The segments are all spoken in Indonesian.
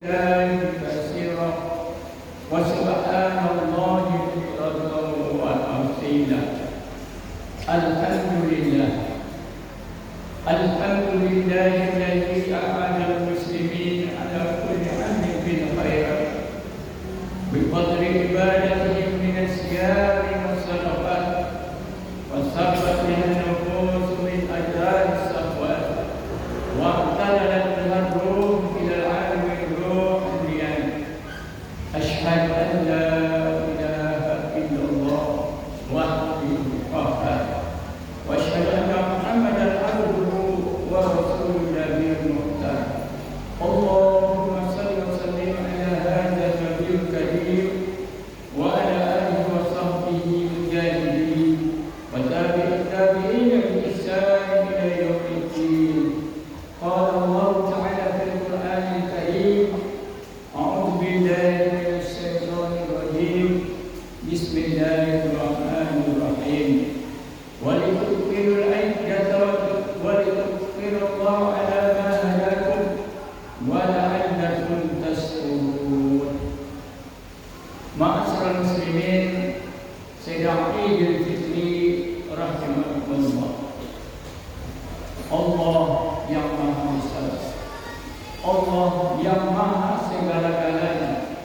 كثيرا وسبحان الله بكرة وأصيلا. الحمد لله الذي أعان المسلمين على كل عمل بالخير بقدر عبادتهم من الصيام والصدقات وصرفت بها النفوس من أجرار الصفوات واعتدلت بها الروح إلى العالم الروحاني. أشهد أن لا إله إلا الله وحده القهار وأشهد أن محمدا عبده ورسوله النبي المختار. اللهم صل وسلم على هذا النبي الكريم وعلى آله وصحبه المجاهدين والتابعين بإحسان إلى يوم الدين. قال الله تعالى في القرآن الكريم: أعوذ بالله من الشيطان الرجيم. بسم الله الرحمن الرحيم. ولتكملوا العدة ولتكبروا الله على ما هداكم ولعلكم تشكرون. Ma'asyiral muslimin, sidang Idul Fitri rahimakumullah. Allah yang Maha Besar, Allah yang Maha segala-galanya.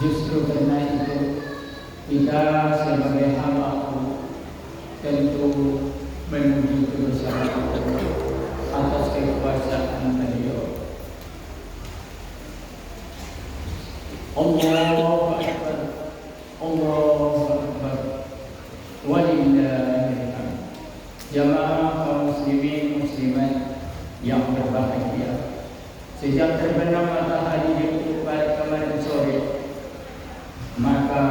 Justru karena itu kita sebagai hamba-Nya tentu memuji kebesaran Allah atas kekuasaan Beliau. Allahu Akbar, Allahu Akbar, walillahil hamd. Jamaah kaum muslimin muslimat yang berbahagia, sejak terbenam matahari di ufuk barat kemarin sore, maka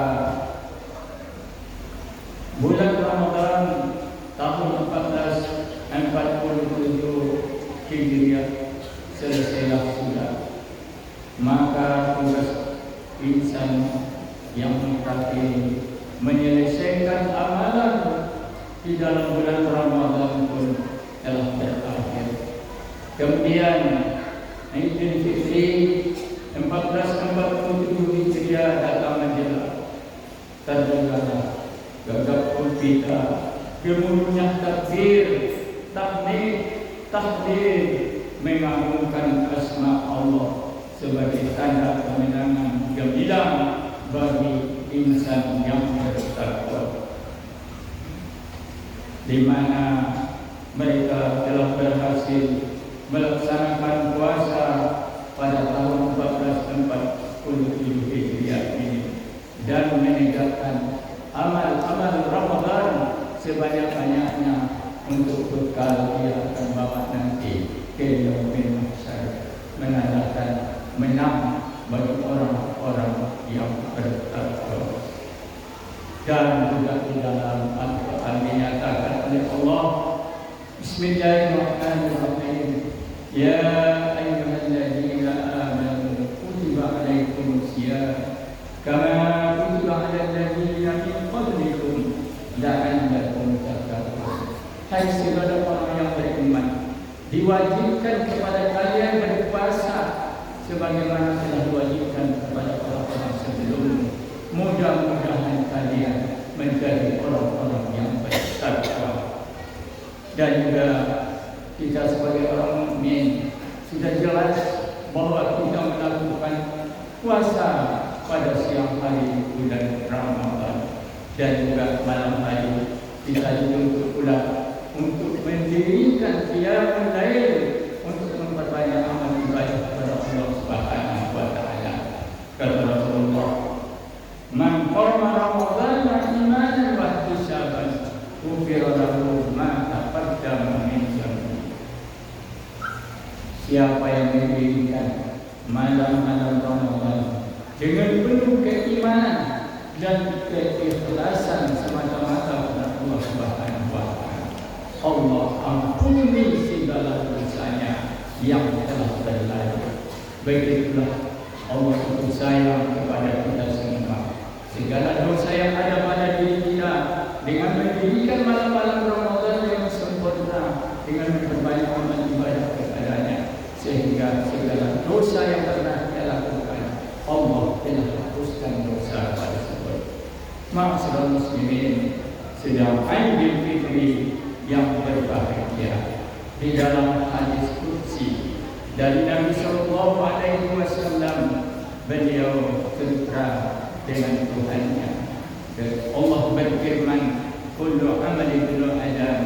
bulan Ramadan tahun 1447 Hijriah selesailah sudah. Maka tugas insan yang mutakin menyelesaikan amalan di dalam bulan Ramadan pun telah berakhir. Kemudian Idul Fitri 1447 Hijriah datang menjelang. Terdengarlah gagap pulpita, gemuruhnya takbir, tahlil mengagungkan asma Allah sebagai tanda kemenangan gemilang bagi insan yang bertakwa, di mana mereka telah berhasil melaksanakan puasa pada tahun 1447 Hijriah ini dan menegakkan amal-amal Ramadan sebanyak-banyaknya untuk bekal dia akan bawa nanti ke yaumil mahsyar, menandakan menang bagi orang-orang yang bertakwa. Dan juga di dalam Al-Quran dinyatakan oleh Allah, Bismillahirrahmanirrahim, Ya ayyuhalladzina amanu kutiba alaikumusiyam kama kutiba alal ladzina min qablikum la'allakum tattaqun. Hai saudara orang yang beriman, diwajibkan kepada kalian berpuasa sebagaimana telah diwajibkan kepada orang-orang sebelummu. Mudah-mudahan kalian menjadi orang-orang yang bertakwa. Dan juga kita sebagai orang mukmin sudah jelas bahwa kita melakukan puasa pada siang hari bulan Ramadan dan juga malam hari kita dituntut pula untuk mendirikan qiyamul lail untuk memperbanyak amal ibadah kepada Allah Subhanahu wa taala. Kata Rasulullah, "Man qama Ramadhana imanan wa ihtisaban, ghufira lahu ma taqaddama min dhanbihi." Siapa yang mendirikan malam-malam Ramadan dengan penuh keimanan dan keikhlasan semata-mata kepada Allah Subhanahu wa taala, Allah ampuni segala dosanya yang telah berlalu. Begitulah Allah itu sayang kepada kita semua. Segala dosa yang ada pada diri kita dengan mendirikan malam-malam Ramadan yang sempurna, dengan berbanyak amal ibadah Ma'asyiral muslimin, sedang Aidil Fitri yang berbahagia. Di dalam hadis qudsi dari Nabi sallallahu alaihi wasallam, beliau cerita dengan Tuhannya. Allah berfirman, kullu amali ibnu adam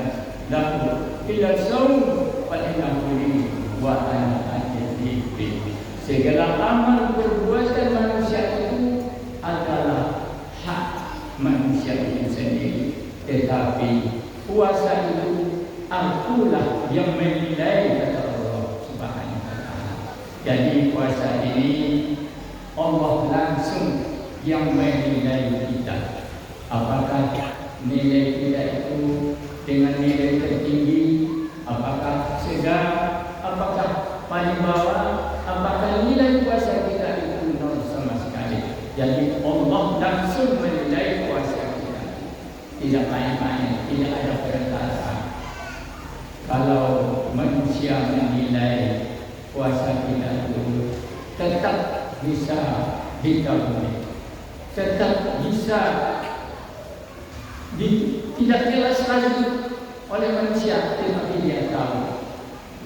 lahu illa shaum fa innahu li wa ana ajzi bi. Segala amal perbuatan manusia itu adalah hak manusia itu sendiri, tetapi puasa itu akulah yang menilai, kata Allah Subhanahu wa taala. Jadi puasa ini Allah langsung yang menilai kita. Apakah nilai kita itu dengan nilai tertinggi, apakah sedang, apakah paling bawah, apakah nilai puasa kita itu nol sama sekali. Jadi Allah langsung menilai puasa kita, tidak main-main, tidak ada perasaan. Kalau manusia menilai puasa kita itu tetap bisa dikabuli, tetap bisa tidak jelas lagi oleh manusia, tetapi dia tahu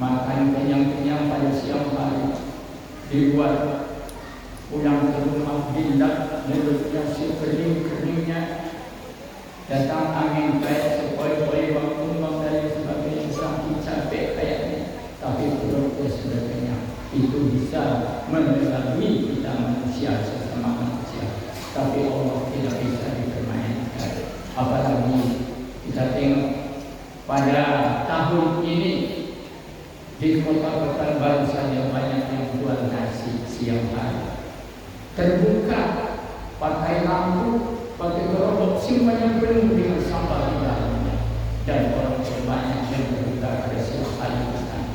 makan kenyang-kenyang pada siang hari, dibuat pulang ke rumah bila mulutnya sekering-keringnya, datang angin kayak sepoi-poi bangun dari sebagainya, saking capek kayaknya, tapi perutnya sudah kenyang. Itu bisa mengelabui kita manusia, sesama manusia, tapi Allah tidak bisa dipermainkan. Apalagi kita tengok pada tahun ini di kota-kota baru saja banyak yang jual nasi siang hari, terbuka, pakai lampu, pakai gerobak, semuanya penuh dengan sampah di dalamnya, dan orang banyak yang terbuka pada siang hari di sana.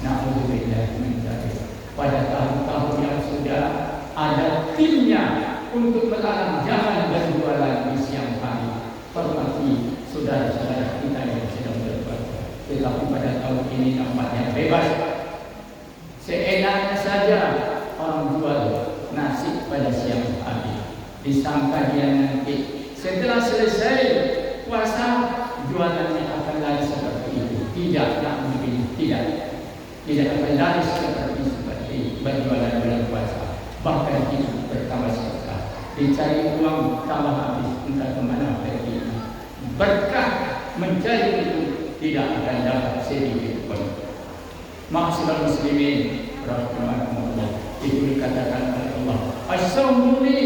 Na'udzubillah min dzalik. Pada tahun-tahun yang sudah ada timnya untuk melarang jangan berjualan di siang hari, hormati saudara-saudara kita yang sedang berpuasa. Tetapi pada tahun ini nampaknya bebas, seenaknya saja orang jual nasi pada siang hari, disangka dia nanti setelah selesai puasa jualannya akan laris seperti itu. Tidak, tidak akan laris seperti berjualan bulan puasa. Bahkan itu bertambah sekali, dicari uang tambah habis, entah kemana pergi. Berkah mencari itu tidak akan dapat sedikit pun. Ma'asyiral muslimin rahimakumullah, itu dikatakan oleh Allah, as-sawmu li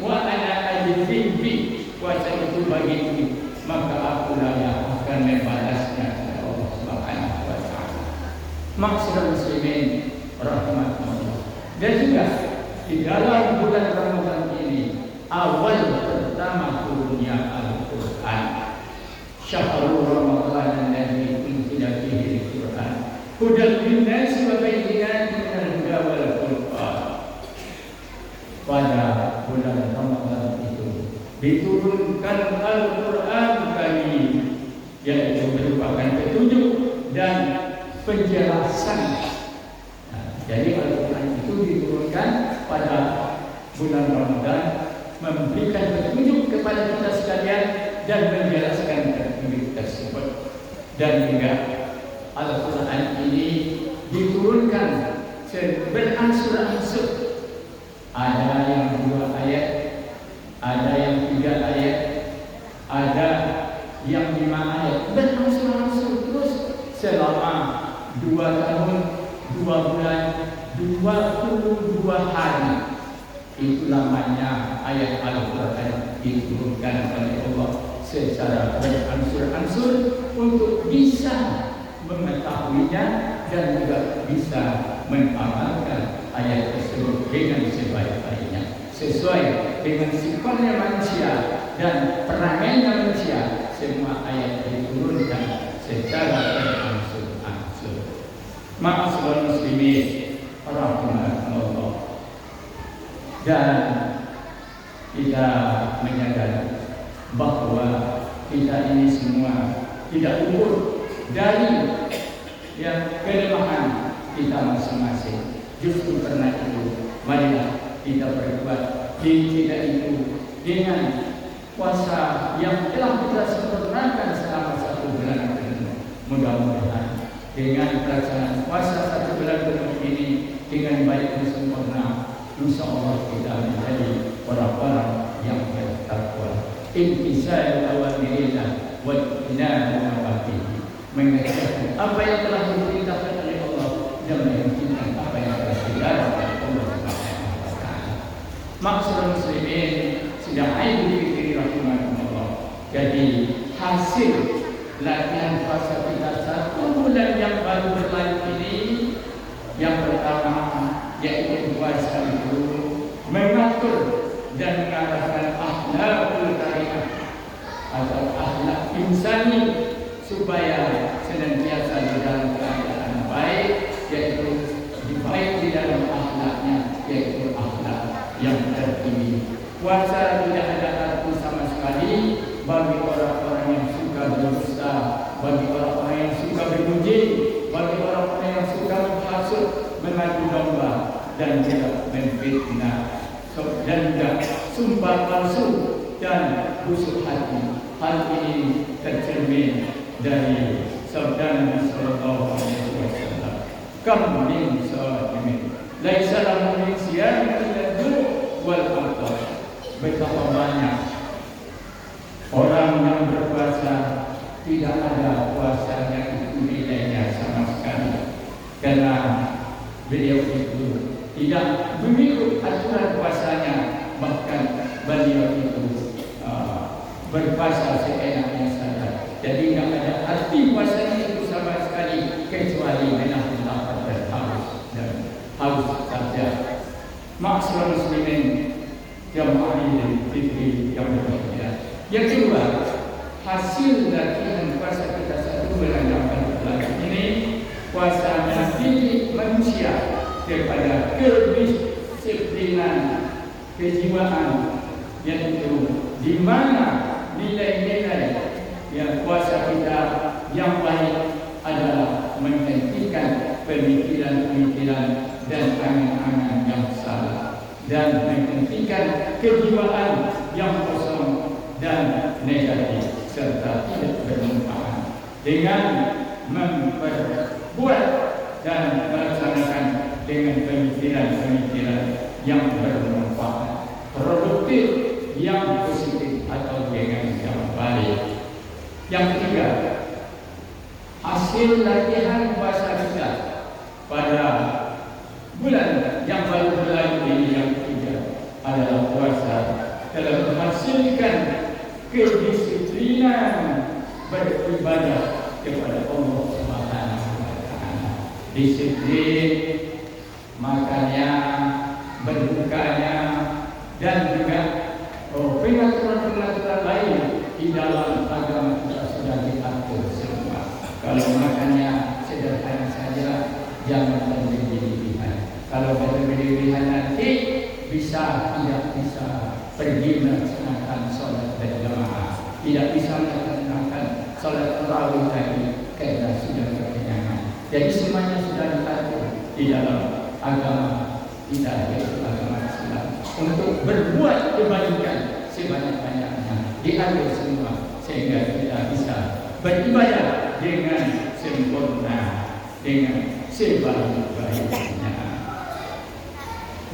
wa ana ajzi bi. Puasa itu bagiku, maka akulah yang akan membalasnya, kata Allah Subhanahu wa taala. Ma'asyiral muslimin rahimakumullah. Dan juga di dalam bulan Ramadan ini, awal pertama turunnya Al-Quran, syahrul Ramadan alladzi unzila fihi al-Quran hudan lin-nasi wa bayyinatin minal huda wal furqan. Pada bulan Ramadan itu diturunkan Al-Quran Karim, yaitu merupakan petunjuk dan penjelasan. Jadi Al-Quran itu diturunkan pada bulan Ramadan, memberikan petunjuk kepada kita sekalian dan menjelaskan petunjuk tersebut. Dan juga Al-Quran ini diturunkan berangsur-angsur. Ada yang 2 ayat, ada yang 3 ayat, ada yang 5 ayat, berangsur-angsur terus selama 2 tahun, 2 bulan, 22 hari. Itu namanya ayat Al-Quran diturunkan oleh Allah secara berangsur-angsur untuk bisa mengetahuinya dan juga bisa mengamalkan ayat tersebut dengan sebaik-baiknya, sesuai dengan sifatnya manusia dan perangainya manusia. Semua ayat diturunkan secara berangsur-angsur. Ma'asyiral muslimin rahimakumullah. Dan kita menyadari bahwa kita ini semua tidak luput dari yang kelemahan kita masing-masing. Justru karena itu, marilah kita berbuat diri kita itu dengan puasa yang telah kita sempurnakan selama 1 bulan penuh. Mudah-mudahan dengan pelaksanaan puasa 1 bulan penuh ini dengan baik dan sempurna, insya Allah kita menjadi orang-orang yang bertakwa. Imtisal awamirillah wa ijtinab nawahihi, mengerjakan apa yang telah diperintahkan oleh Allah dan menghentikan apa yang telah dilarang oleh Allah Subhanahu wa taala. Maksud muslimin sudah aib dipikir rahimahullah. Jadi hasil latihan puasa kita 1 bulan yang baru berlalu ini, yang pertama yaitu puasa itu mengatur dan mengarahkan akhlakul karimah atau akhlak insani supaya senantiasa di dalam keadaan baik, yaitu baik di dalam akhlaknya, yaitu akhlak yang tertinggi. Puasa tidak ada arti sama sekali bagi orang-orang yang suka berdusta, bagi orang-orang yang suka bermuji, bagi orang-orang yang suka menghasut, mengadu domba dan juga memfitnah, dan juga sumpah palsu dan busuk hati. Hal ini tercermin dari sabda Nabi sallallahu alaihi wasallam, "Kam min sha'imin laisa lahu min siyam illa al-ju' wal 'atash." Betapa banyak orang yang berpuasa tidak ada puasanya itu nilainya sama sekali, karena beliau itu tidak mengikut aturan puasanya, bahkan beliau itu berpuasa seenaknya saja. Jadi tidak ada arti puasanya itu sama sekali kecuali menahan lapar dan haus saja. Maksud muslimin jamaah fitri yang berbahagia. Yang kedua, hasil latihan puasa kita 1 bulan yang baru ini, puasa mendidik manusia kepada kedisiplinan kejiwaan, yaitu di mana nilai-nilai yang puasa kita yang baik adalah menghentikan pemikiran-pemikiran dan angan-angan yang salah, dan menghentikan kejiwaan yang kosong dan negatif serta tidak bermanfaat, dengan memperbuat dan melaksanakan dengan pemikiran-pemikiran yang bermanfaat, produktif, yang positif atau dengan yang baik. Yang ketiga, hasil latihan puasa kita pada bulan yang baru berlalu ini, yang ketiga adalah puasa telah menghasilkan kedisiplinan beribadah kepada Allah Subhanahu wa taala. Disiplin makannya, berbukanya, dan juga pengaturan-pengaturan lain di dalam agama kita sudah diatur semua. Kalau makannya sederhana saja, jangan berlebihan. Kalau berlebihan nanti tidak bisa pergi melaksanakan sholat berjamaah, tidak bisa melaksanakan sholat tarawih tadi karena sudah kekenyangan. Jadi semuanya sudah diatur di dalam agama kita, yaitu agama Islam, untuk berbuat kebaikan sebanyak-banyaknya, diatur semua sehingga kita bisa beribadah dengan sempurna, dengan sebaik-baiknya.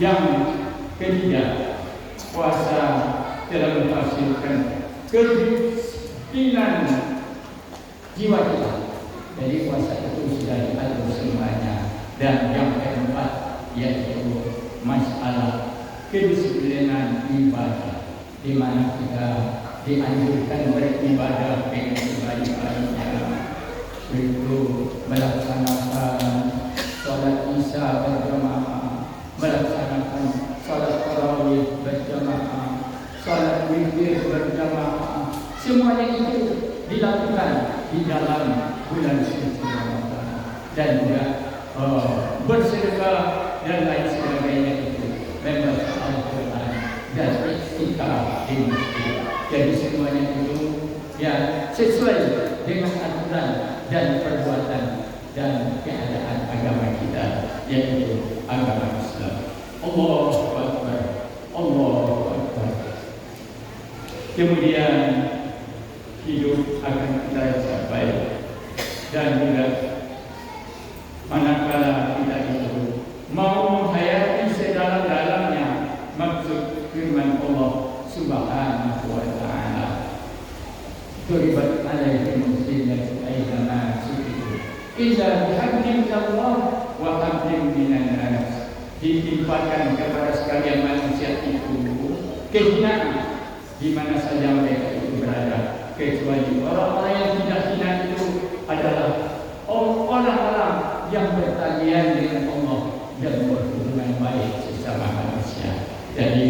Yang ketiga, puasa telah menghasilkan kedisiplinan jiwa kita. Jadi puasa itu sudah diatur semuanya. Dan yang keempat, yaitu masalah kedisiplinan ibadah, di mana kita dianjurkan beribadah dengan sebaik-baiknya, itu melaksanakan sholat isya berjamaah, melaksanakan sholat tarawih berjamaah, sholat witir berjamaah. Semuanya itu dilakukan di dalam bulan suci Ramadan, dan juga bersedekah dan lain sebagainya itu, membaca Al-Quran dan istiqamah di masjid. Jadi semuanya itu ya sesuai dengan aturan dan perbuatan dan keadaan agama kita, yaitu agama Islam. Allahu Akbar, Allahu Akbar. kemudian hidup akan kita capai. Dan juga manakala kita itu mau menghayati sedalam-dalamnya maksud firman Allah Subhanahu wa ta'ala, duribat alaihi muslimat aidana sukitu illa bihamdi Allah wa hamdim minan nas, ditimpakan kepada sekalian manusia itu kehinaan di mana saja mereka itu berada, kecuali orang-orang yang tidak hina itu adalah orang-orang yang bertalian dengan Allah dan berhubungan baik sesama manusia. Jadi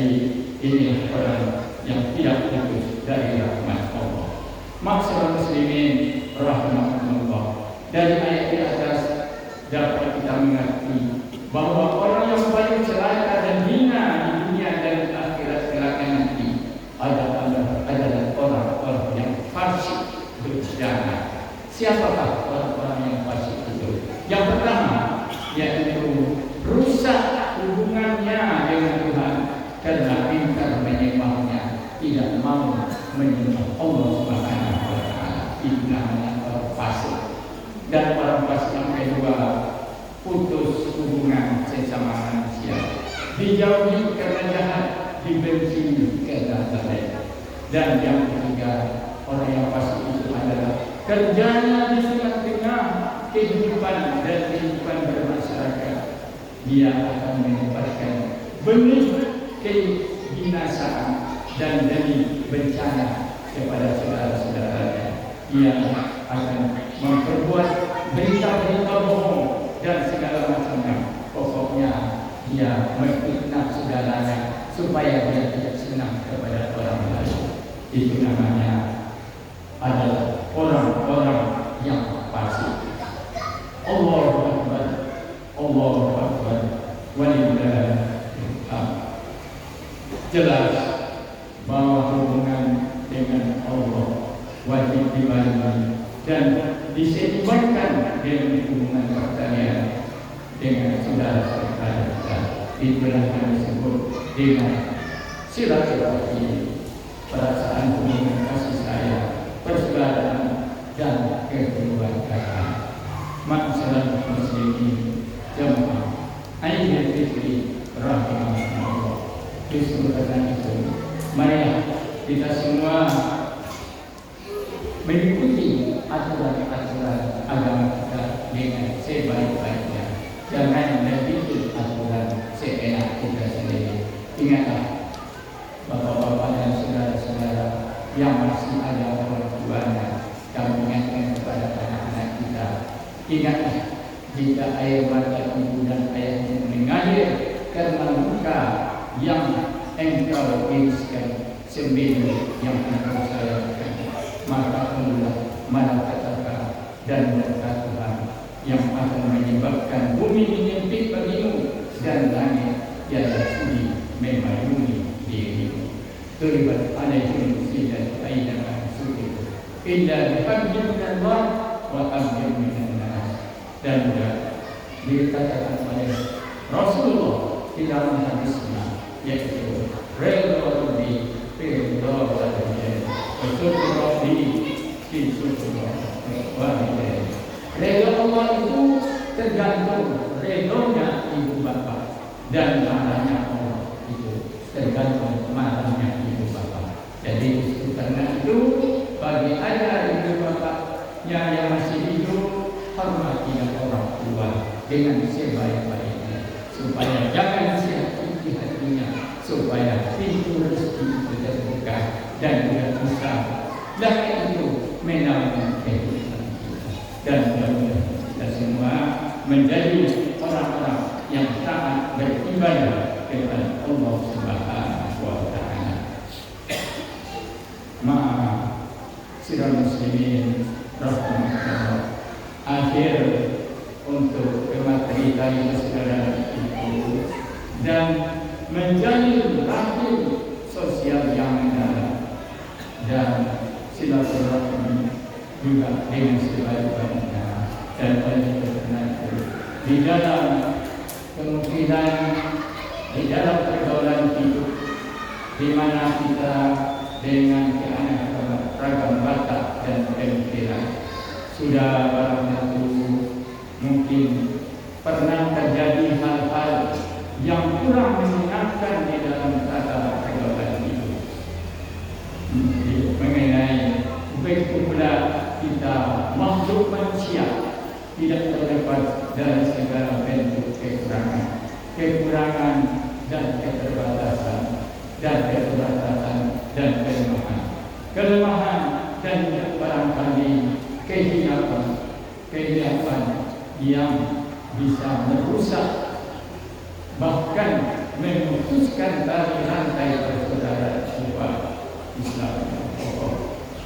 ini orang yang tidak putus dari rahmat Allah. Maksud muslimin rahmatullah, dari ayat di atas dapat kita mengerti bahwa orang yang paling celaka dan hina di dunia dan akhirat kelak nanti adalah orang-orang yang fasik berjana. Siapakah orang-orang yang fasik itu? Yang pertama yaitu rusak hubungannya dengan Tuhan karena ingkar menyembahnya, tidak mau menyembah Allah Subhanahu wa ta'ala. Itu namanya orang fasik. Dan orang fasik yang kedua, putus hubungan sesama manusia, dijauhi karena jahat, dibenci karena baik. Dan yang ketiga, orang yang fasik itu adalah kerjanya di tengah-tengah kehidupan dan kehidupan bermasyarakat, dia akan menyebarkan benih kebinasaan dan demi bencana kepada saudara-saudaranya. Dia akan memperbuat berita-berita bohong dan segala macamnya. Pokoknya dia memfitnah saudaranya supaya dia tidak senang kepada orang lain. Itu namanya adalah orang-orang yang fasik. Allahu Akbar, Allahu Akbar, walillahil hamd. Jelas bahwa hubungan dengan Allah wajib dibangun dan diseimbangkan dengan hubungan pertanian dengan saudara-saudara kita. Itulah yang disebut dengan silaturahmi, perasaan hubungan kasih sayang, persaudaraan dan kekeluargaan. Masyarakat muslimin jamaah Aidil Fitri rahimahullah. Justru karena itu, mari kita semua mengikuti aturan-aturan agama kita dengan sebaik-baiknya. Jangan mengikuti aturan seenak kita sendiri. Ingatlah bapak-bapak dan saudara-saudara yang masih ada orang tuanya, kami ingatkan kepada anak-anak kita. Ingatlah, jika air mata ibu dan ayahmu mengalir karena luka yang engkau iriskan, sembilan yang engkau sayangkan, maka tunggulah malapetaka dan berkat Tuhan yang akan menyebabkan bumi menyempit bagimu dan langit tiada sudi memayungi dirimu. Duribat alaihim muslimat aidana sukitu illa bihamdin Allah wa hamdin minan nas. Dan juga dikatakan oleh Rasulullah di dalam hadisnya, yaitu redha Rabbi fi ridha walidain wa syukru Rabbi fi syukri walidain. Redha Allah itu tergantung redhonya ibu bapa, dan marahnya Allah itu tergantung marahnya ibu bapa. Jadi karena itu bagi ayah ibu bapa yang masih hidup, hormatilah orang tua dengan sebaik-baiknya, supaya jangan disakiti hatinya, supaya pintu rezeki itu terbuka dan tidak bisa. Dan itu menambah kehidupan kita. Dan kita semua menjadi orang-orang yang taat beribadah kepada Allah Subhanahu wa ta'ala. Ma'asyiral muslimin rahmatullah. Akhir untuk materi tadi saudara itu, dan menjalin rahim sosial yang mendalam dan silaturahmi juga dengan sebaik-baiknya. Dan oleh karena itu, di dalam kemungkinan, di dalam pergaulan hidup di mana kita dengan sudah barang tentu mungkin pernah terjadi hal-hal yang kurang menyenangkan di dalam tata kehidupan itu. Mengenai begitu pula kita makhluk manusia tidak terlepas dari segala bentuk kekurangan dan keterbatasan dan kelemahan dan barangkali kehilapan yang bisa merusak bahkan memutuskan tali rantai persaudaraan jiwa Islam.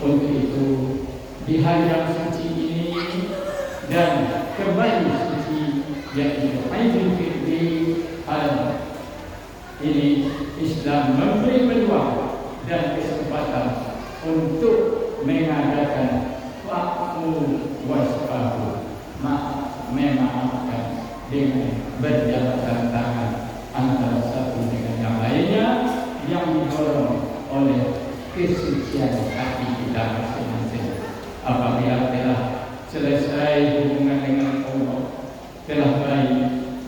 Untuk itu di hari yang suci ini dan kembali suci yaitu Aidil Fitri ini Islam memberi peluang dan kesempatan untuk mengadakan wa'fu wasfahu, memaafkan dengan berjabat tangan antara satu dengan yang lainnya yang didorong oleh kesucian hati kita masing-masing. Apabila telah selesai hubungan dengan Allah, telah baik,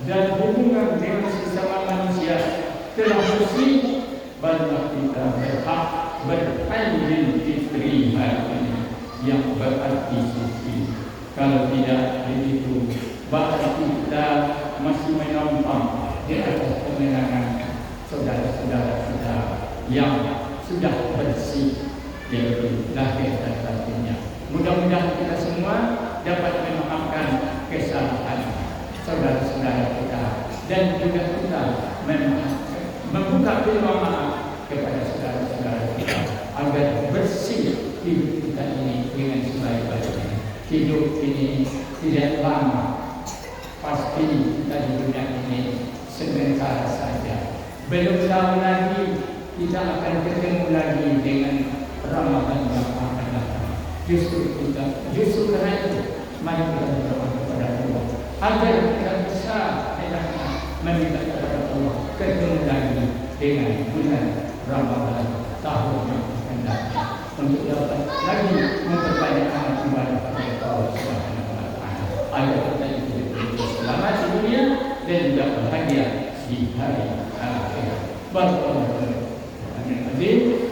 dan hubungan dengan sesama manusia telah bersih, barulah kita berhak beraidil fitri hari ini yang berarti suci. Kalau tidak begitu, berarti kita masih menumpang di atas kemenangan saudara-saudara kita yang sudah bersih, yaitu lahir dan batinnya. Mudah-mudahan kita semua dapat memaafkan kesalahan saudara-saudara kita dan juga kita membuka peluang maaf kepada saudara-saudara kita agar bersih hidup kita ini dengan sebaik-baiknya. Hidup ini tidak lama, pasti kita di dunia ini sebentar saja. Belum tahu lagi kita akan ketemu lagi dengan Ramadan yang akan datang. Justru karena itu mari kita berdoa kepada Allah agar kita bisa meminta kepada Allah ketemu lagi dengan bulan Ramadan tahun yang akan datang untuk dapat lagi memperbanyak amal ibadah kepada Allah Subhanahu wa Ta'ala agar kita itu selamat di dunia dan juga bahagia di hari akhirat. Barakallahu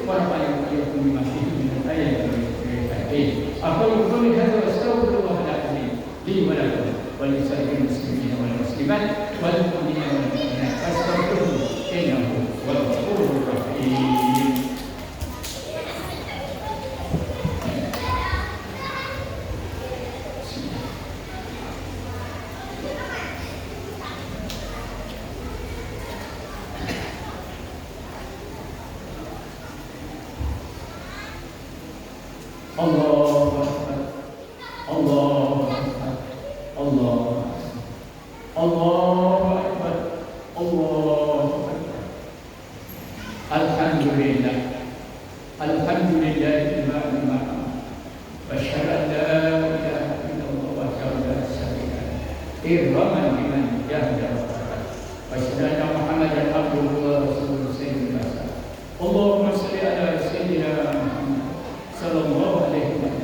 ورفع يديكم بما فيه من الآيات والحكيم. أقول قولي هذا وأستغفر الله العظيم لي ولكم ولسائر المسلمين والمسلمات والمؤمنين والمؤمنات فاستغفروه إنه هو الغفور الرحيم. Allahu Akbar, Allahu Akbar, Allahu Akbar, Allahu Akbar, Allahu Akbar. Alhamdulillah, Alhamdulillah bima wa asyhadu an la ilaha illallah wa la syarika lahu irhaman liman jahada wa asyhadu anna Muhammadan abduhu wa rasuluhu sayyidina Allahumma shalli ala sayyidina Muhammad sallallahu alaihi wa sallam.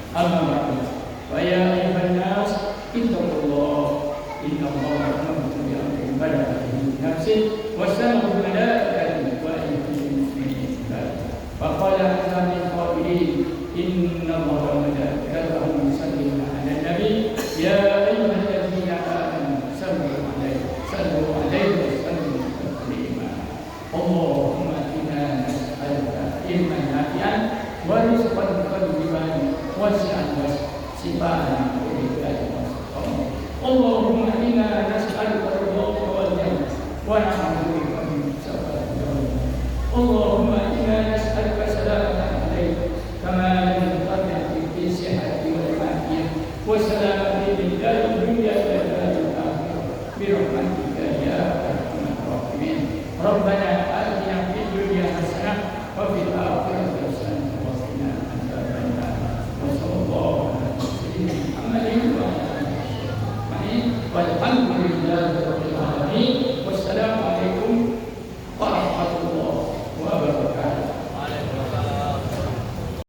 Amma ba'du. Wa ya ayyuhan nas ittaqullah innallaha ya'muru bil 'adli wal ihsani nafsin wa sallallahu malaikatihi wa ayyuhal wa qala azza min qailin innallaha wa malaikatahu yusalluna 'alan nabi ya ayyuhalladzina amanu sallu 'alaihi wa sallimu taslima. Allahumma inna nas'aluka ilman nafi'an wa rizqan tayyiban wasi'an sifaan Allahumma inna nas'aluka ridhaka wal jannah wa na'udzubika min sakhatika wal nar. Allahumma inna nas'aluka salamatan 'alaika kama min qadri fi sihhati wal afiyah wa salamatan fid dunya wal akhirah bi rahmatika ya arhamar rahimin. Rabbana